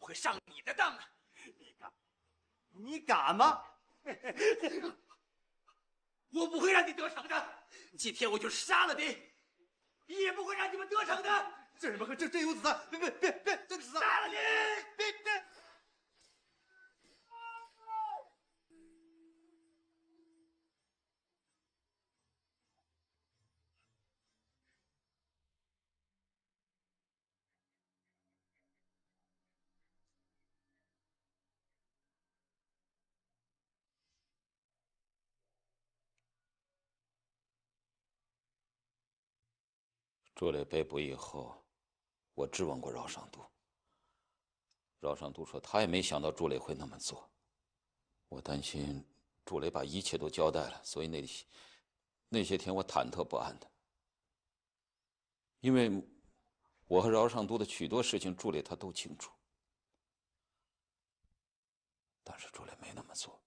会上你的当啊！你敢吗？我不会让你得逞的。今天我就杀了你，也不会让你们得逞的。这什么？这有子弹！别，这子弹！杀了你！别！朱磊被捕以后，我质问过饶尚都。饶尚都说他也没想到朱磊会那么做。我担心朱磊把一切都交代了，所以那些天我忐忑不安的。因为我和饶尚都的许多事情，朱磊他都清楚。但是朱磊没那么做。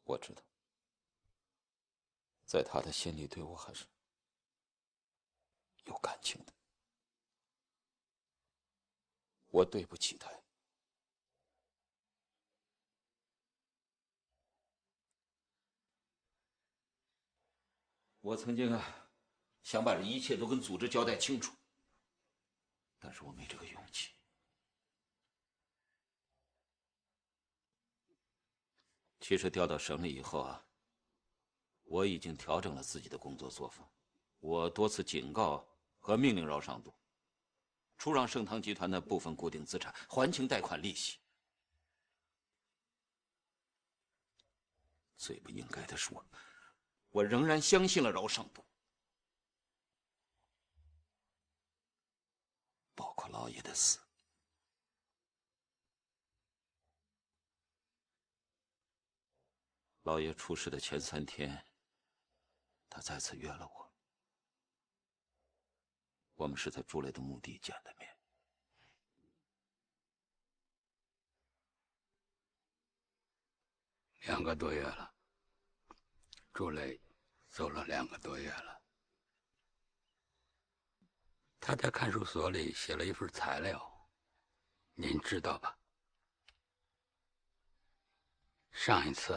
我知道，在他的心里对我还是有感情的。我对不起他。我曾经想把这一切都跟组织交代清楚，但是我没这个勇气。其实调到省里以后我已经调整了自己的工作做法。我多次警告和命令饶尚都出让盛唐集团的部分固定资产，还清贷款利息。最不应该的是我仍然相信了饶尚都，包括老爷的死。老爷出事的前3天，他再次约了我。我们是在朱磊的墓地见的面。2个多月了，朱磊走了2个多月了。他在看守所里写了一份材料，您知道吧？上一次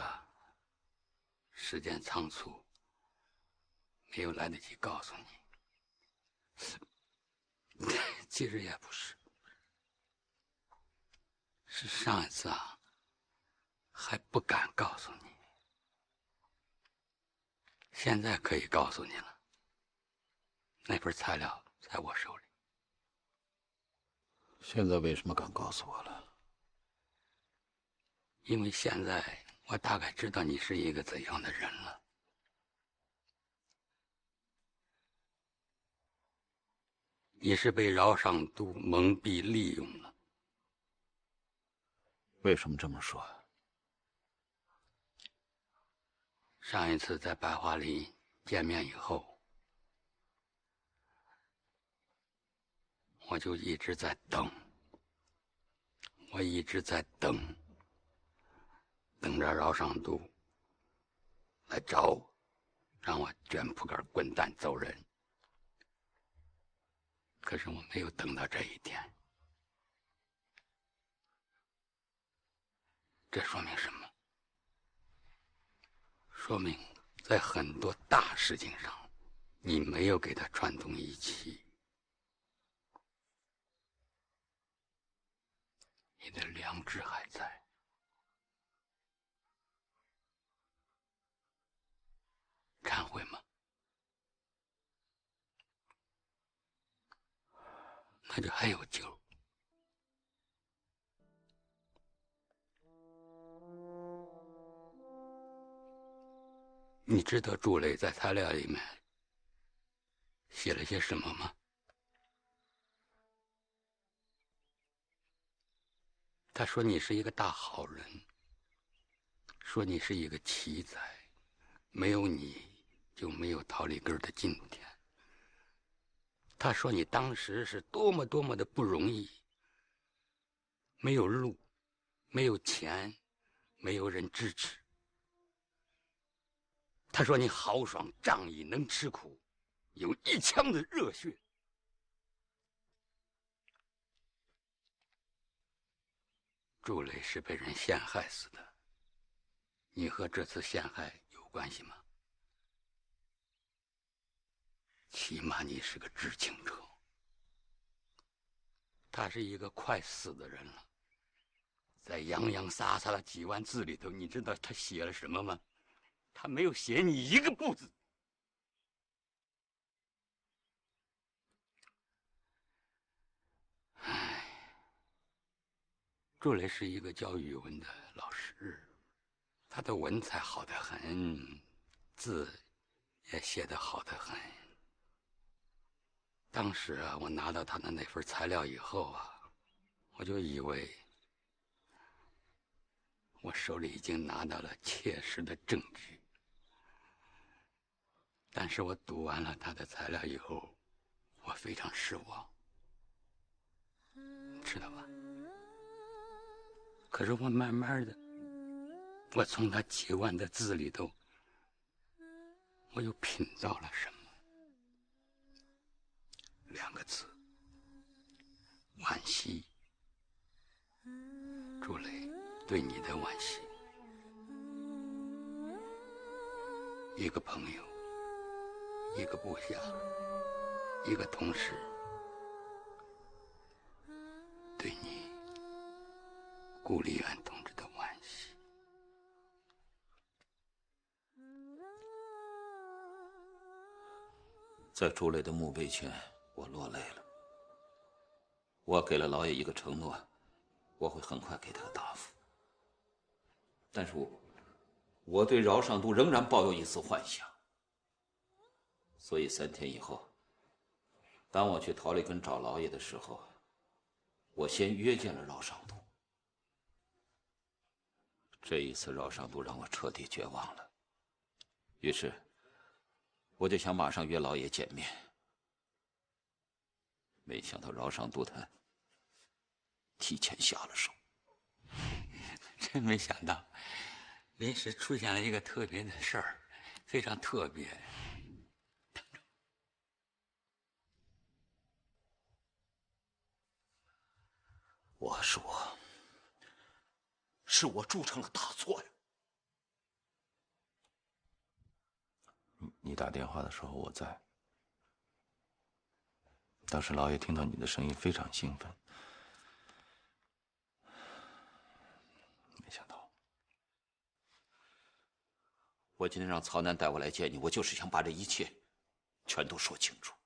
时间仓促，没有来得及告诉你。其实也不是，是上一次还不敢告诉你，现在可以告诉你了。那份材料在我手里。现在为什么敢告诉我了？因为现在我大概知道你是一个怎样的人了。你是被饶尚都蒙蔽利用了。为什么这么说？上一次在白桦林见面以后，我就一直在等，等着饶尚都来找我，让我卷铺盖滚蛋走人。可是我没有等到这一天。这说明什么？说明在很多大事情上，你没有给他串通一气。你的良知还在。忏悔吗？那就还有救。你知道朱磊在材料里面写了些什么吗？他说你是一个大好人，说你是一个奇才，没有你就没有桃李根的今天。他说你当时是多么多么的不容易，没有路，没有钱，没有人支持。他说你豪爽仗义，能吃苦，有一腔的热血。朱磊是被人陷害死的，你和这次陷害有关系吗？起码你是个知情者。他是一个快死的人了，在洋洋洒洒的几万字里头，你知道他写了什么吗？他没有写你一个不字。唉，朱磊是一个教语文的老师，他的文采好得很，字也写得好得很。当时啊，我拿到他的那份材料以后啊，我就以为我手里已经拿到了切实的证据。但是我读完了他的材料以后，我非常失望，知道吧？可是我慢慢的，我从他几万的字里头，我又品到了什么？2个字：惋惜。朱磊对你的惋惜。一个朋友，一个部下，一个同事，对你顾立远同志的惋惜。在朱磊的墓碑前，我落泪了。我给了老爷一个承诺，我会很快给他个答复。但是我对饶尚都仍然抱有一丝幻想。所以3天以后，当我去桃李根找老爷的时候，我先约见了饶尚都。这一次，饶尚都让我彻底绝望了。于是，我就想马上约老爷见面。没想到饶尚都他提前下了手。真没想到，临时出现了一个特别的事儿，非常特别。是我铸成了大错呀！你打电话的时候我在，当时老爷听到你的声音非常兴奋，没想到。我今天让曹楠带我来见你，我就是想把这一切全都说清楚。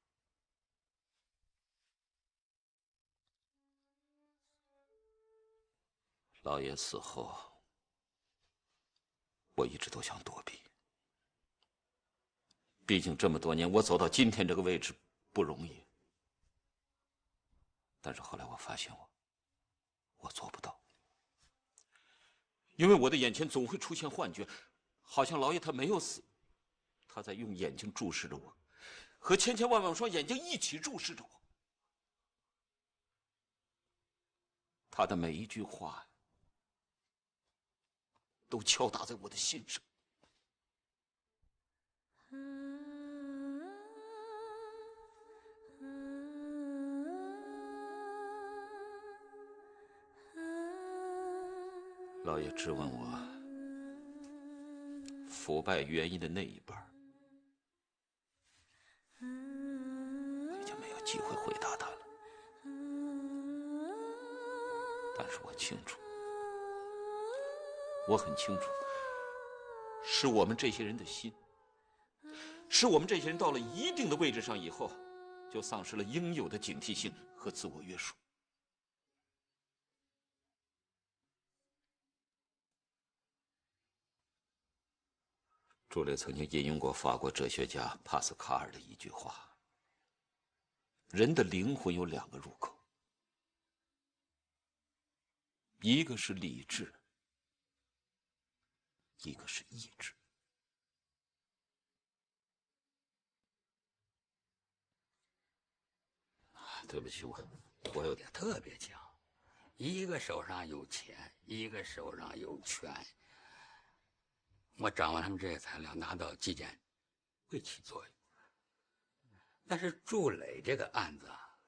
老爷死后，我一直都想躲避。毕竟这么多年，我走到今天这个位置不容易。但是后来我发现我做不到，因为我的眼前总会出现幻觉，好像老爷他没有死，他在用眼睛注视着我，和千千万万双眼睛一起注视着我。他的每一句话都敲打在我的心上。老爷质问我腐败原因的那一半，已经没有机会回答他了。但是我清楚，我很清楚，是我们这些人的心，是我们这些人到了一定的位置上以后，就丧失了应有的警惕性和自我约束。朱磊曾经引用过法国哲学家帕斯卡尔的一句话：人的灵魂有2个入口，一个是理智，一个是意志。对不起，我有点特别强，一个手上有钱，一个手上有权。我掌握他们这些材料，拿到纪检会起作用。但是祝磊这个案子啊，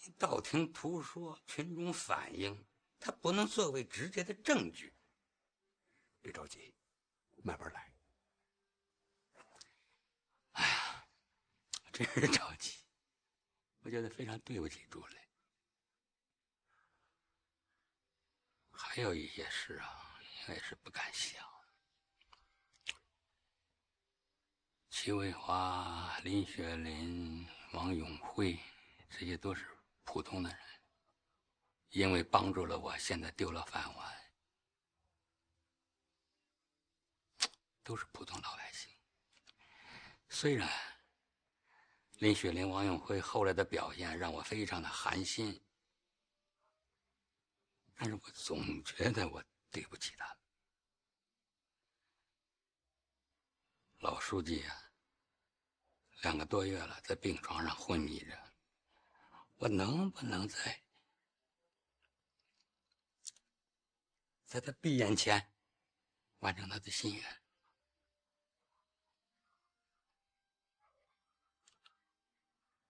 你道听途说，群众反映，它不能作为直接的证据。别着急，慢慢来。哎呀，真是着急，我觉得非常对不起朱磊。还有一些事啊，我也是不敢想。齐卫华、林雪林、王永辉，这些都是普通的人，因为帮助了我，现在丢了饭碗，都是普通老百姓。虽然林雪林、王永辉后来的表现让我非常的寒心，但是我总觉得我对不起他们。老书记啊，2个多月了，在病床上昏迷着，我能不能在他闭眼前完成他的心愿？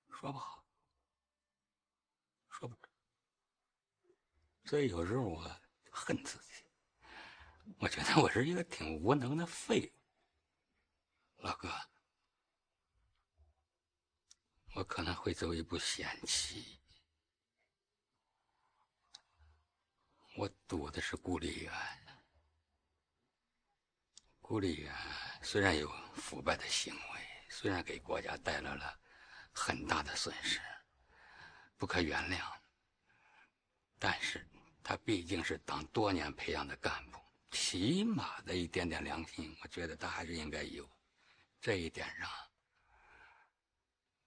说不好，说不准。所以有时候我恨自己，我觉得我是一个挺无能的废物。老哥，我可能会走一步险棋。我赌的是顾丽媛。顾丽媛虽然有腐败的行为，虽然给国家带来了很大的损失，不可原谅，但是她毕竟是党多年培养的干部，起码的一点点良心，我觉得她还是应该有。这一点上，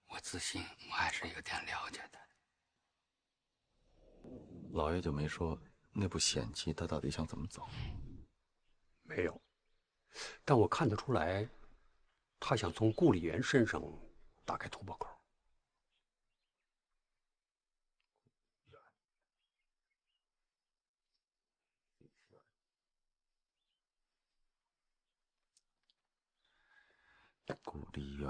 我自信我还是有点了解的。老爷就没说那部险棋他到底想怎么走？没有，但我看得出来，他想从顾丽媛身上打开突破口。顾丽媛，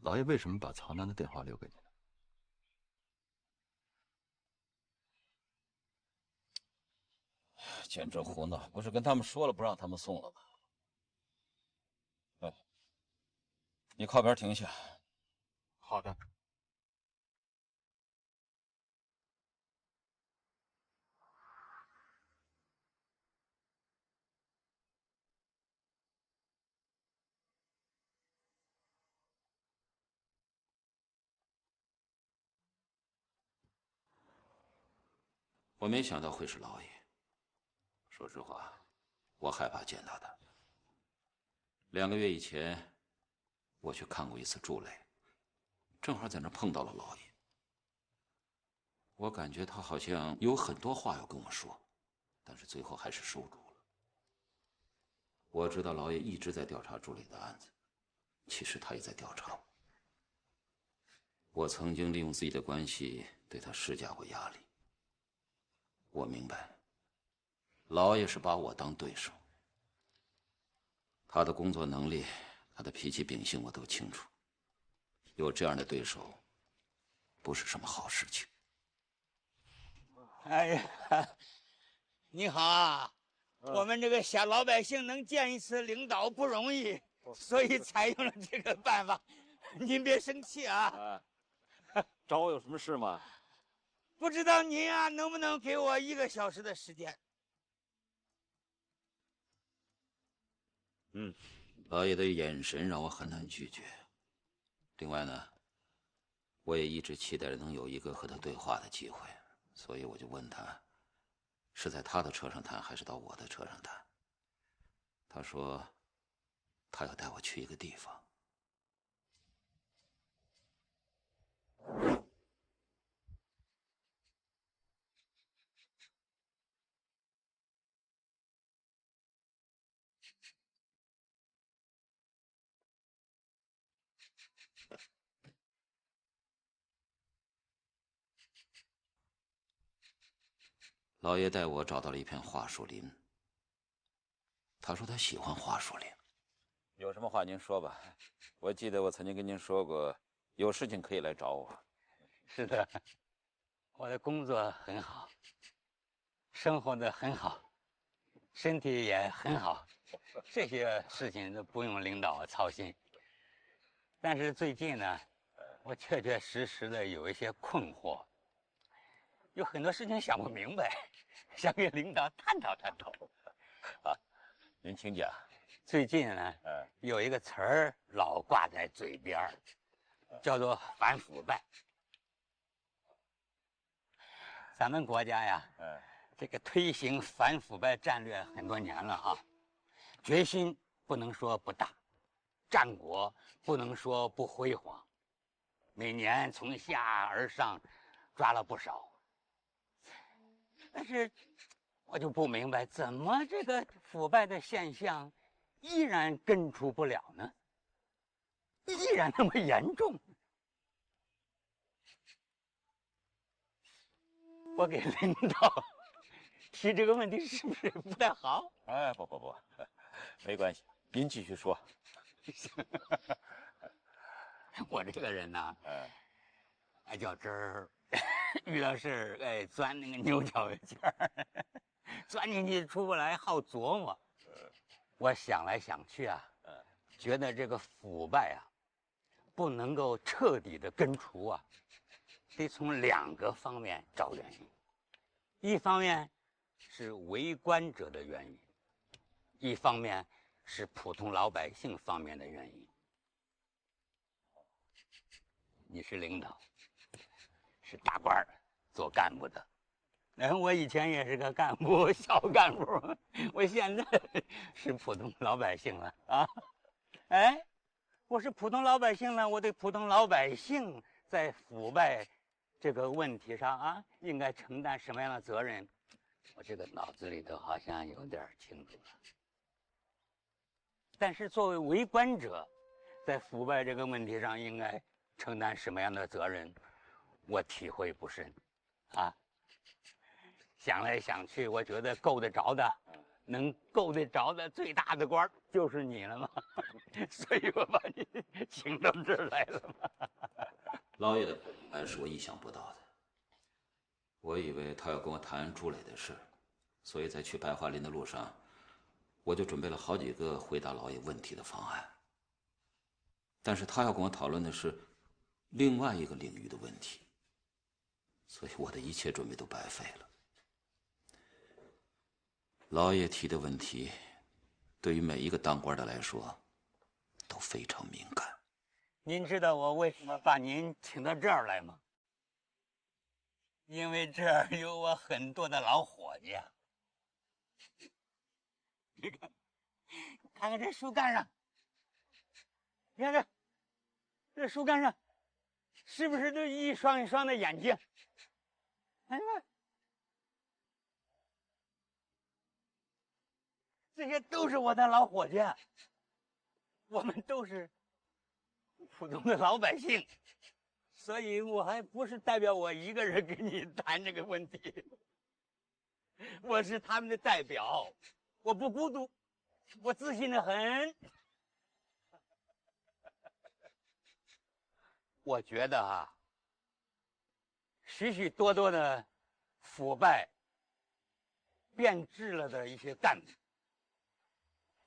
老爷为什么把曹楠的电话留给你呢？简直胡闹！不是跟他们说了不让他们送了吗？哎，你靠边停下。好的。我没想到会是老爷。说实话，我害怕见到他。2个月以前，我去看过一次朱磊，正好在那碰到了老爷。我感觉他好像有很多话要跟我说，但是最后还是收住了。我知道老爷一直在调查朱磊的案子，其实他也在调查我。我曾经利用自己的关系对他施加过压力。我明白，老爷是把我当对手。他的工作能力，他的脾气秉性我都清楚。有这样的对手，不是什么好事情。哎呀，你好啊！我们这个小老百姓能见一次领导不容易，所以采用了这个办法。您别生气啊！找我有什么事吗？不知道您啊能不能给我1个小时的时间？老爷的眼神让我很难拒绝。另外呢，我也一直期待着能有一个和他对话的机会，所以我就问他，是在他的车上谈，还是到我的车上谈？他说，他要带我去一个地方。老爷带我找到了一片桦树林。他说他喜欢桦树林。有什么话您说吧。我记得我曾经跟您说过，有事情可以来找我。是的，我的工作很好，生活的很好，身体也很好，这些事情都不用领导操心。但是最近呢，我确确实实的有一些困惑，有很多事情想不明白，想跟领导探讨探讨。啊，您请讲。最近呢，有一个词儿老挂在嘴边儿，叫做反腐败。咱们国家呀，这个推行反腐败战略很多年了啊，决心不能说不大，战果不能说不辉煌，每年从下而上抓了不少。但是我就不明白，怎么这个腐败的现象依然根除不了呢？依然那么严重。我给领导提这个问题是不是不太好？哎，不，没关系，您继续说。我这个人呢，爱较真儿，遇到事儿爱钻那个牛角尖儿，钻进去出不来，好琢磨。我想来想去啊，觉得这个腐败啊，不能够彻底的根除啊，得从2个方面找原因。一方面是为官者的原因，一方面是普通老百姓方面的原因。你是领导，是大官儿，做干部的。我以前也是个干部，小干部，我现在是普通老百姓了啊！哎，我是普通老百姓了，我对普通老百姓在腐败这个问题上啊，应该承担什么样的责任？我这个脑子里头好像有点清楚了。但是作为为官者，在腐败这个问题上应该承担什么样的责任，我体会不深，啊。想来想去，我觉得够得着的，能够得着的最大的官就是你了嘛，所以我把你请到这儿来了嘛。老爷的不明白是我意想不到的。我以为他要跟我谈朱磊的事，所以在去白桦林的路上，我就准备了好几个回答老爷问题的方案。但是他要跟我讨论的是另外一个领域的问题，所以我的一切准备都白费了。老爷提的问题，对于每一个当官的来说，都非常敏感。您知道我为什么把您请到这儿来吗？因为这儿有我很多的老伙计啊。你看，看看这树干上，你看这树干上，是不是都一双一双的眼睛？哎呀，这些都是我的老伙计，我们都是普通的老百姓，所以我还不是代表我一个人跟你谈这个问题，我是他们的代表，我不孤独，我自信得很。我觉得啊，许许多多的腐败变质了的一些干部，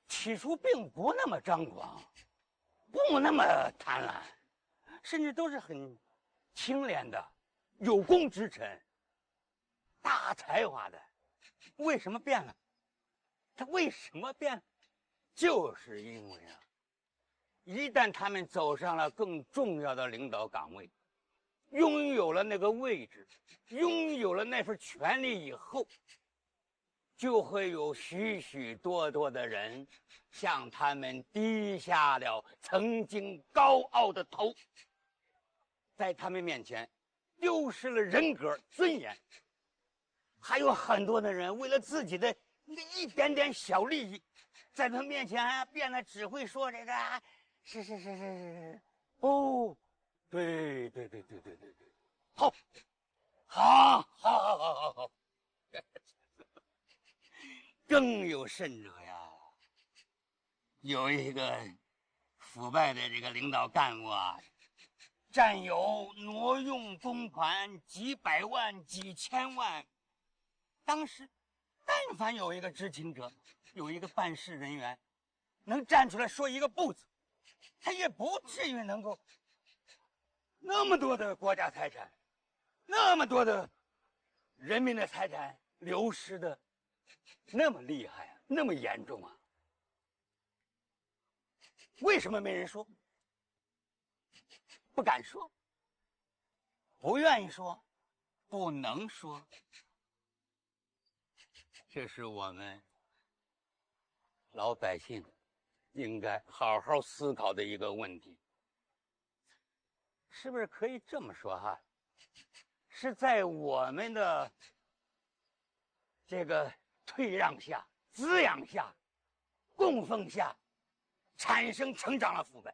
起初并不那么张狂，不那么贪婪，甚至都是很清廉的有功之臣，大才华的。为什么变了？他为什么变了？就是因为啊，一旦他们走上了更重要的领导岗位，拥有了那个位置，拥有了那份权利以后，就会有许许多多的人向他们低下了曾经高傲的头，在他们面前丢失了人格尊严。还有很多的人为了自己的那一点点小利益，在他面前还变得只会说这个是，哦，对，好，甚者呀，有一个腐败的这个领导干部啊，占有挪用公款几百万、几千万。当时，但凡有一个知情者，有一个办事人员，能站出来说一个不字，他也不至于能够那么多的国家财产，那么多的人民的财产流失的那么厉害啊，那么严重啊。为什么没人说？不敢说，不愿意说，不能说。这是我们老百姓应该好好思考的一个问题。是不是可以这么说哈？是在我们的这个退让下、滋养下、供奉下，产生成长了腐败。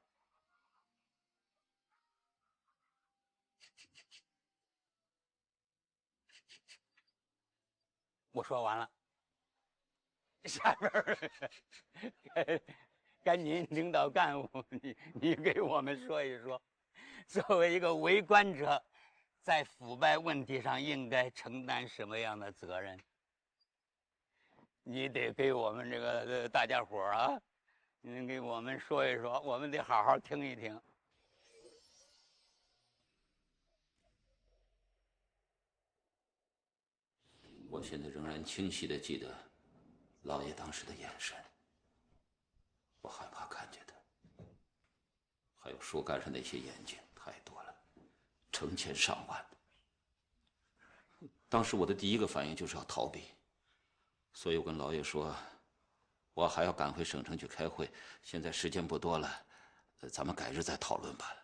我说完了，下边该您领导干部，你给我们说一说，作为一个为官者，在腐败问题上应该承担什么样的责任？你得给我们这个大家伙啊，你给我们说一说，我们得好好听一听。我现在仍然清晰地记得老爷当时的眼神，我害怕看见他。还有树干上那些眼睛，太多了，成千上万。当时我的第一个反应就是要逃避，所以我跟老爷说，我还要赶回省城去开会，现在时间不多了，咱们改日再讨论吧。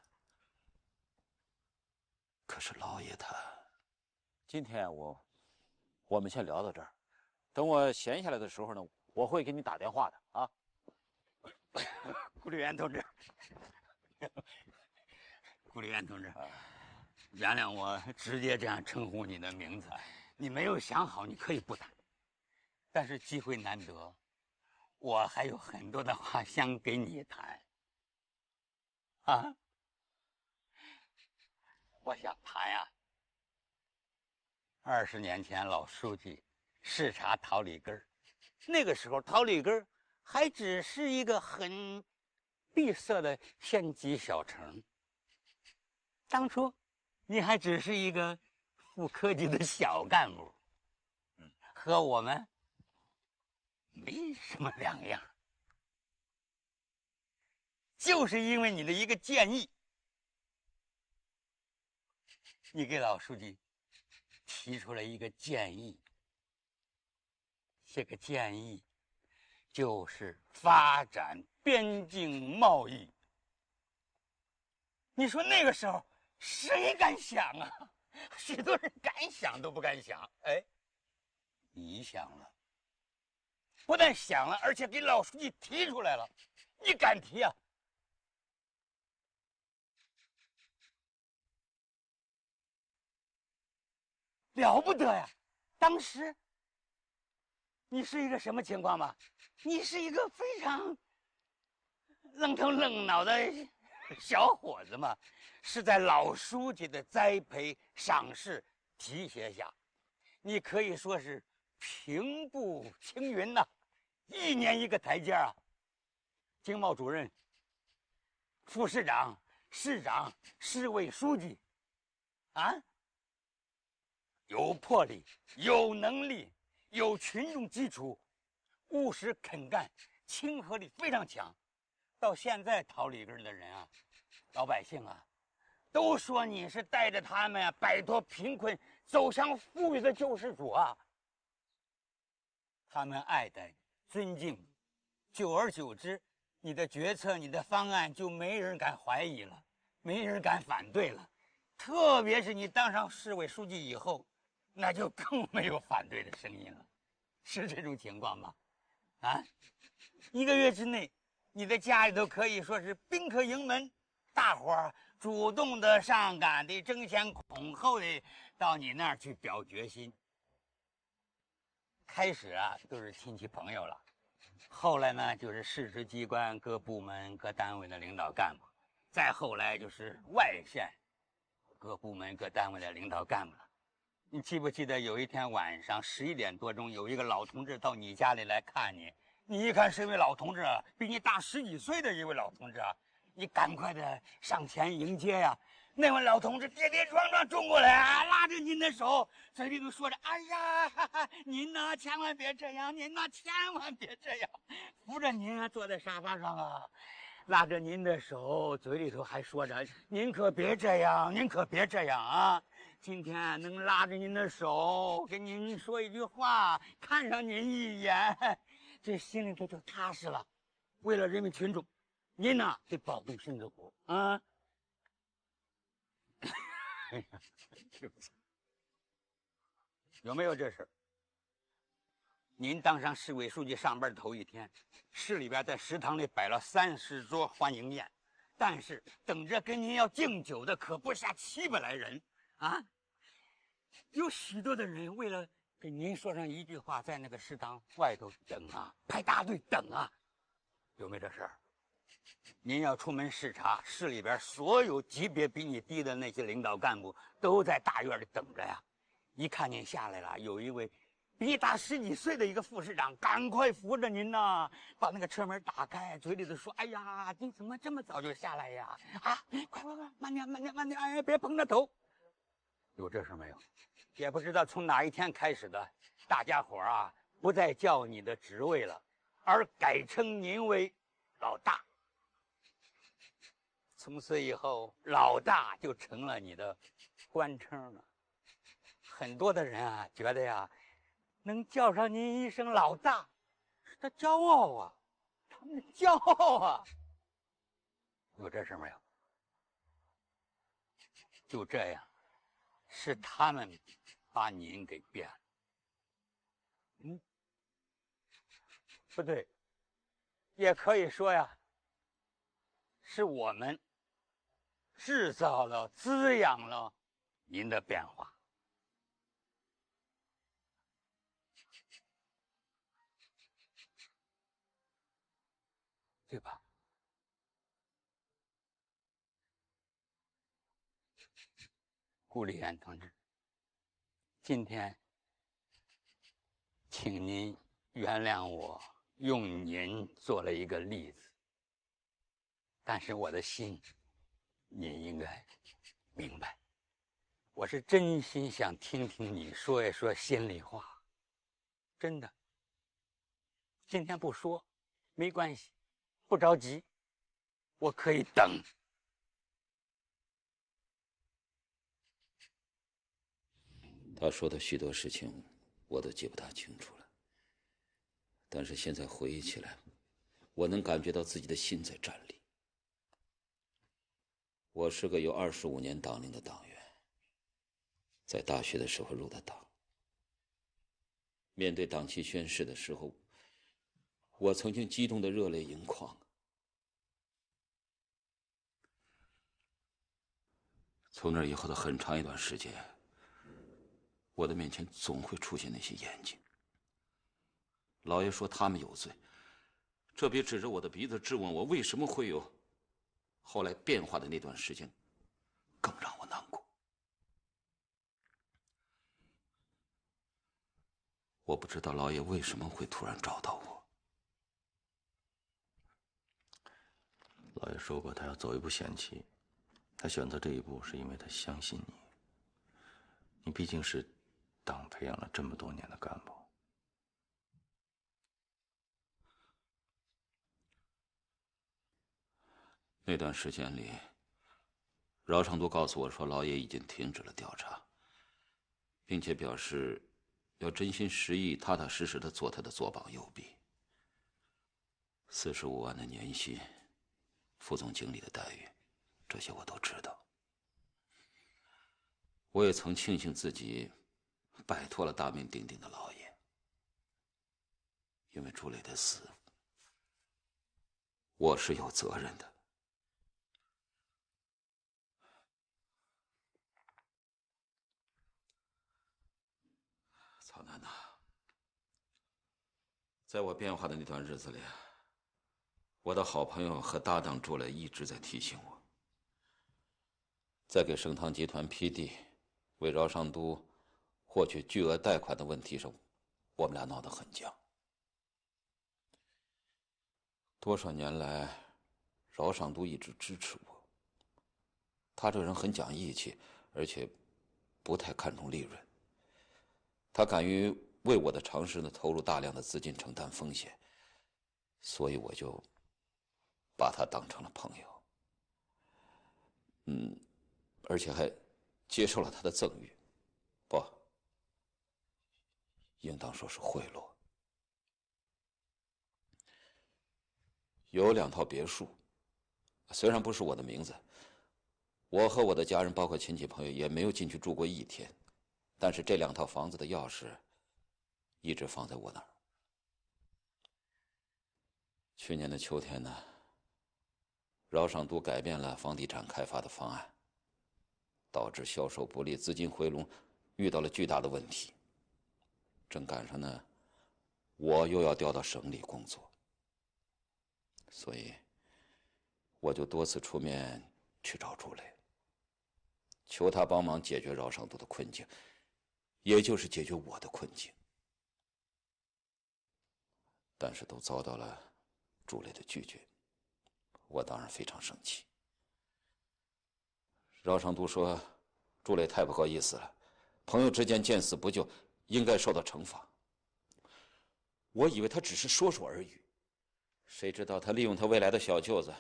可是老爷他，今天我们先聊到这儿，等我闲下来的时候呢，我会给你打电话的啊。顾立元同志，顾立元同志，原谅我直接这样称呼你的名字，你没有想好，你可以不谈。但是机会难得，我还有很多的话想给你谈。啊，我想谈呀。20年前，老书记视察桃李根儿，那个时候桃李根儿还只是一个很闭塞的县级小城。当初你还只是一个副科级的小干部，和我们没什么两样。就是因为你的一个建议，你给老书记提出了一个建议，这个建议就是发展边境贸易。你说那个时候谁敢想啊？许多人敢想都不敢想。哎，你想了，不但想了，而且给老书记提出来了，你敢提啊？了不得呀！当时你是一个什么情况吗？你是一个非常愣头愣脑的小伙子嘛，是在老书记的栽培、赏识、提携下，你可以说是平步青云呐，一年一个台阶啊。经贸主任、副市长、市长、市委书记，啊。有魄力，有能力，有群众基础，务实肯干，亲和力非常强。到现在桃李根的人啊，老百姓啊，都说你是带着他们啊摆脱贫困，走向富裕的救世主啊。他们爱戴、尊敬你，久而久之，你的决策、你的方案就没人敢怀疑了，没人敢反对了。特别是你当上市委书记以后，那就更没有反对的声音了，是这种情况吗？啊，1个月之内，你的家里头可以说是宾客盈门，大伙儿主动的、上赶的、争先恐后的到你那儿去表决心。开始啊，都是亲戚朋友了，后来呢，就是市直机关各部门各单位的领导干部，再后来就是外县各部门各单位的领导干部了。你记不记得有一天晚上11点多钟，有一个老同志到你家里来看你？你一看是一位老同志，比你大10几岁的一位老同志，你赶快的上前迎接呀。那位老同志跌跌撞撞冲过来，拉着您的手，嘴里头说着：“哎呀，哈哈，您呢千万别这样，您呢千万别这样。”扶着您坐在沙发上啊，拉着您的手，嘴里头还说着：“您可别这样，您可别这样啊！今天能拉着您的手，跟您说一句话，看上您一眼，这心里头就踏实了。为了人民群众，您呢得保重身子骨啊！”有没有这事？您当上市委书记上班头一天，市里边在食堂里摆了30桌欢迎宴，但是等着跟您要敬酒的可不下700来人啊！有许多的人为了跟您说上一句话，在那个食堂外头等啊，排大队等啊，有没有这事儿？您要出门视察，市里边所有级别比你低的那些领导干部都在大院里等着呀。一看您下来了，有一位比你大10几岁的一个副市长，赶快扶着您呐，把那个车门打开，嘴里头说：“哎呀，你怎么这么早就下来呀？啊，快，慢点，哎，别碰着头。”有这事没有？也不知道从哪一天开始的，大家伙啊不再叫你的职位了，而改称您为老大。从此以后，老大就成了你的官称了。很多的人啊，觉得呀，能叫上您一声老大，是他骄傲啊，他们的骄傲啊。有这事没有？就这样，是他们把您给变了。不对，也可以说呀，是我们制造了、滋养了您的变化。对吧？顾立元同志，今天请您原谅我用您做了一个例子，但是我的心您应该明白，我是真心想听听你说一说心里话，真的。今天不说没关系，不着急，我可以等。他说的许多事情我都记不大清楚了，但是现在回忆起来，我能感觉到自己的心在颤栗。我是个有25年党龄的党员，在大学的时候入的党。面对党旗宣誓的时候，我曾经激动得热泪盈眶。从那以后的很长一段时间，我的面前总会出现那些眼睛。老爷说他们有罪，这比指着我的鼻子质问我为什么会有后来变化的那段时间更让我难过。我不知道老爷为什么会突然找到我。老爷说过，他要走一步险棋，他选择这一步是因为他相信你。你毕竟是党培养了这么多年的干部。那段时间里，饶尚都告诉我说，老爷已经停止了调查，并且表示要真心实意、踏踏实实地做他的左膀右臂。45万的年薪，副总经理的待遇，这些我都知道。我也曾庆幸自己摆脱了大名鼎鼎的老爷，因为朱磊的死，我是有责任的。曹楠呐，在我变化的那段日子里，我的好朋友和搭档朱磊一直在提醒我，在给盛唐集团批地、为饶尚都获取巨额贷款的问题上，我们俩闹得很僵。多少年来，饶尚都一直支持我。他这个人很讲义气，而且不太看重利润。他敢于为我的尝试呢投入大量的资金，承担风险，所以我就把他当成了朋友。而且还接受了他的赠与，不，应当说是贿赂。有2套别墅，虽然不是我的名字，我和我的家人，包括亲戚朋友，也没有进去住过1天，但是这2套房子的钥匙一直放在我那儿。去年的秋天呢，饶尚都改变了房地产开发的方案，导致销售不利，资金回笼遇到了巨大的问题。正赶上呢，我又要调到省里工作，所以我就多次出面去找朱磊，求他帮忙解决饶尚都的困境，也就是解决我的困境。但是都遭到了朱磊的拒绝，我当然非常生气。饶尚都说朱磊太不够意思了，朋友之间见死不救，应该受到惩罚。我以为他只是说说而已，谁知道他利用他未来的小舅子，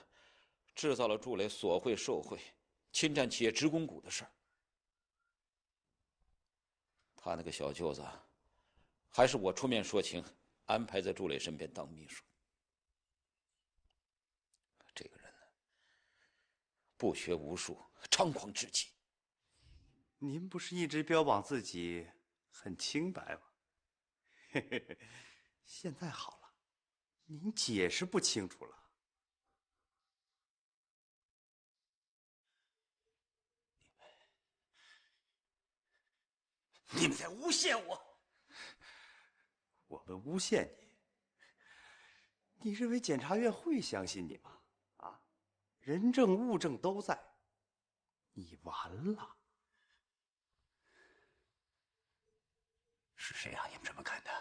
制造了朱磊索贿受贿、侵占企业职工股的事儿。他那个小舅子还是我出面说情，安排在朱磊身边当秘书。这个人呢，不学无术，猖狂至极。您不是一直标榜自己很清白吗？嘿嘿嘿，现在好了，您解释不清楚了。你们在诬陷我！我们诬陷你？你认为检察院会相信你吗？啊，人证物证都在，你完了。是谁让你们这么干的？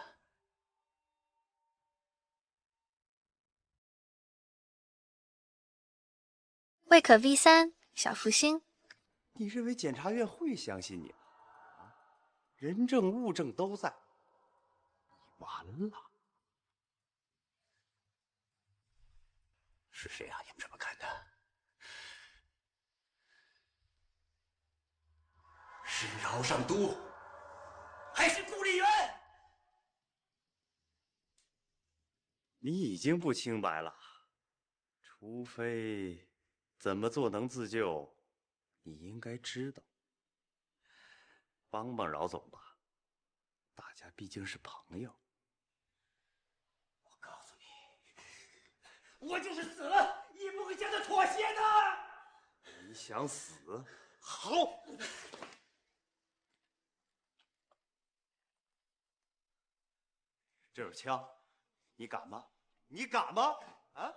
胃可 V3小福星。你认为检察院会相信你吗？啊，人证物证都在，你完了。是谁让你们这么干的？是饶尚都，还是顾立元？你已经不清白了，除非怎么做能自救，你应该知道。帮帮饶总吧，大家毕竟是朋友。我告诉你，我就是死了也不会向他妥协的。你想死？好。这有枪，你敢吗？你敢吗？啊！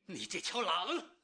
你这条狼！